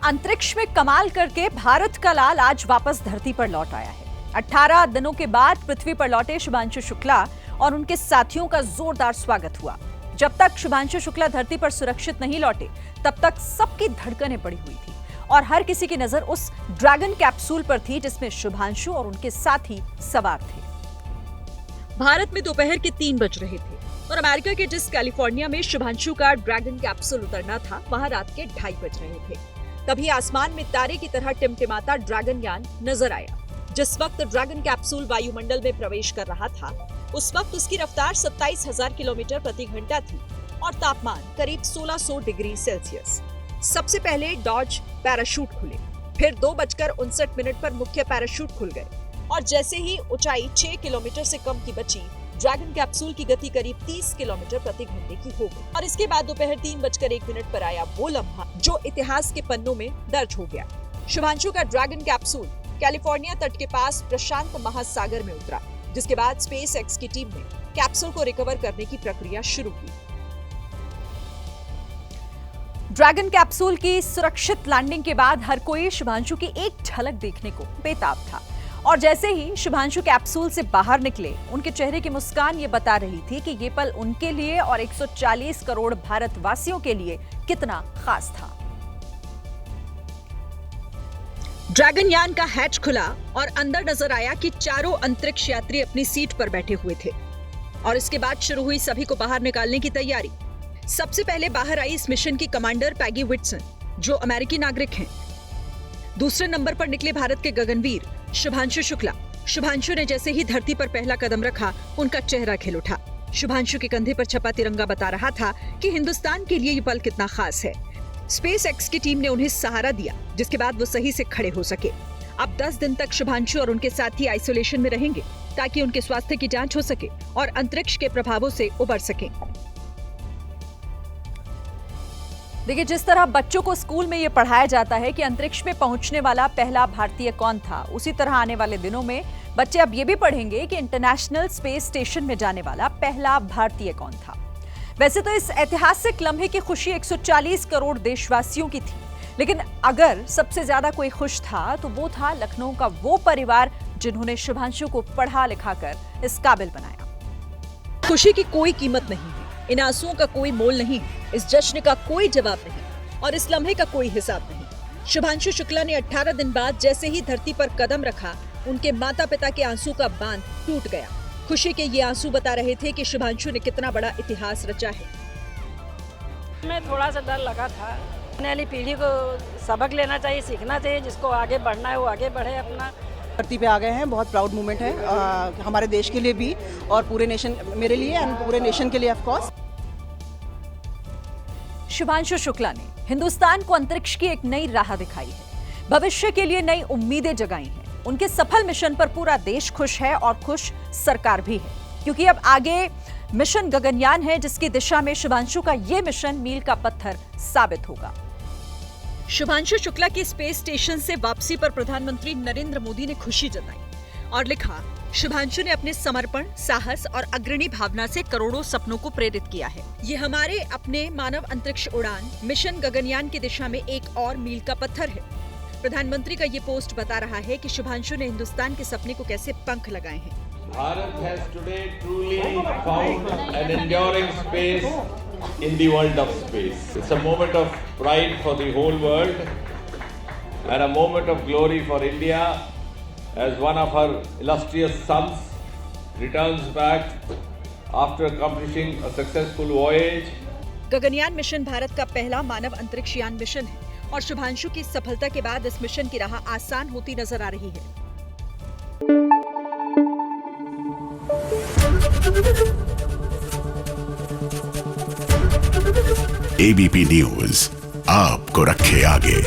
अंतरिक्ष में कमाल करके भारत का लाल आज वापस धरती पर लौट आया है। 18 दिनों के बाद पृथ्वी पर लौटे शुभांशु शुक्ला और उनके साथियों का जोरदार स्वागत हुआ। जब तक शुभांशु शुक्ला धरती पर सुरक्षित नहीं लौटे, तब तक सबकी धड़कनें बढ़ी हुई थी और हर किसी की नजर उस ड्रैगन कैप्सूल पर थी जिसमें शुभांशु और उनके साथी सवार थे। भारत में दोपहर के 3 बज रहे थे और अमेरिका के जिस कैलिफोर्निया में शुभांशु का ड्रैगन कैप्सूल उतरना था, वहां रात के 2:30 बज रहे थे। तभी आसमान में तारे की तरह टिमटिमाता ड्रैगन यान नजर आया। जिस वक्त ड्रैगन कैप्सूल वायुमंडल में प्रवेश कर रहा था, उस वक्त उसकी रफ्तार 27,000 किलोमीटर प्रति घंटा थी और तापमान करीब 1600 डिग्री सेल्सियस। सबसे पहले डॉज पैराशूट खुले, फिर 2:59 पर मुख्य पैराशूट खुल गए और जैसे ही ऊंचाई 6 किलोमीटर से कम की बची, ड्रैगन कैप्सूल की गति करीब 30 किलोमीटर प्रति घंटे की हो गई और इसके बाद दोपहर 3:01 पर आया वो लम्हा जो इतिहास के पन्नों में दर्ज हो गया। शुभांशु का ड्रैगन कैप्सूल कैलिफोर्निया तट के पास प्रशांत महासागर में उतरा, जिसके बाद स्पेस एक्स की टीम ने कैप्सूल को रिकवर करने की प्रक्रिया शुरू की। ड्रैगन कैप्सूल की सुरक्षित लैंडिंग के बाद हर कोई शुभांशु की एक झलक देखने को बेताब था और जैसे ही शुभांशु कैप्सूल से बाहर निकले, उनके चेहरे की मुस्कान ये बता रही थी कि ये पल उनके लिए और 140 करोड़ भारतवासियों के लिए कितना खास था। ड्रैगन यान का हैच खुला और अंदर नजर आया कि चारों अंतरिक्ष यात्री अपनी सीट पर बैठे हुए थे और इसके बाद शुरू हुई सभी को बाहर निकालने की तैयारी। सबसे पहले बाहर आई इस मिशन की कमांडर पैगी विटसन, जो अमेरिकी नागरिक हैं। दूसरे नंबर पर निकले भारत के गगनवीर शुभांशु शुक्ला। शुभांशु ने जैसे ही धरती पर पहला कदम रखा, उनका चेहरा खिल उठा। शुभांशु के कंधे पर छपा तिरंगा बता रहा था कि हिंदुस्तान के लिए ये पल कितना खास है। स्पेस एक्स की टीम ने उन्हें सहारा दिया, जिसके बाद वो सही से खड़े हो सके। अब 10 दिन तक शुभांशु और उनके साथी आइसोलेशन में रहेंगे ताकि उनके स्वास्थ्य की जांच हो सके और अंतरिक्ष के प्रभावों से उबर सके। देखिए, जिस तरह बच्चों को स्कूल में ये पढ़ाया जाता है कि अंतरिक्ष में पहुंचने वाला पहला भारतीय कौन था, उसी तरह आने वाले दिनों में बच्चे अब ये भी पढ़ेंगे कि इंटरनेशनल स्पेस स्टेशन में जाने वाला पहला भारतीय कौन था। वैसे तो इस ऐतिहासिक लम्हे की खुशी 140 करोड़ देशवासियों की थी, लेकिन अगर सबसे ज्यादा कोई खुश था तो वो था लखनऊ का वो परिवार जिन्होंने शुभांशु को पढ़ा लिखा कर इस काबिल बनाया। खुशी की कोई कीमत नहीं है, इन आंसुओं का कोई मोल नहीं, इस जश्न का कोई जवाब नहीं और इस लम्हे का कोई हिसाब नहीं। शुभांशु शुक्ला ने 18 दिन बाद जैसे ही धरती पर कदम रखा, उनके माता पिता के आंसू का बांध टूट गया। खुशी के ये आंसू बता रहे थे कि शुभांशु ने कितना बड़ा इतिहास रचा है। मैं थोड़ा सा डर लगा था। आने वाली पीढ़ी को सबक लेना चाहिए, सीखना चाहिए, जिसको आगे बढ़ना है वो आगे बढ़े अपना। धरती पे आ गए हैं, बहुत प्राउड मोमेंट है हमारे देश के लिए भी और पूरे नेशन, मेरे लिए एंड पूरे नेशन के लिए ऑफ कोर्स। शुभांशु शुक्ला ने हिंदुस्तान को अंतरिक्ष की एक नई राह दिखाई है, भविष्य के लिए नई उम्मीदें जगाई हैं। उनके सफल मिशन पर पूरा देश खुश है और खुश सरकार भी है, क्योंकि अब आगे मिशन गगनयान है, जिसकी दिशा में शुभांशु का यह मिशन मील का पत्थर साबित होगा। शुभांशु शुक्ला की स्पेस स्टेशन से वापसी पर प्रधानमंत्री नरेंद्र मोदी ने खुशी जताई और लिखा, शुभांशु ने अपने समर्पण, साहस और अग्रणी भावना से करोड़ों सपनों को प्रेरित किया है। ये हमारे अपने मानव अंतरिक्ष उड़ान मिशन गगनयान की दिशा में एक और मील का पत्थर है। प्रधानमंत्री का ये पोस्ट बता रहा है कि शुभांशु ने हिंदुस्तान के सपने को कैसे पंख लगाए हैं। Bharat has today truly found an enduring space in the world of space. It's a moment of pride for the whole world and a moment of glory for India as one of her illustrious sons returns back after accomplishing a successful voyage. Gaganyaan mission Bharat का पहला मानव अंतरिक्ष यान mission है और शुभांशु की सफलता के बाद इस मिशन की राह आसान होती नजर आ रही है। एबीपी न्यूज आपको रखे आगे।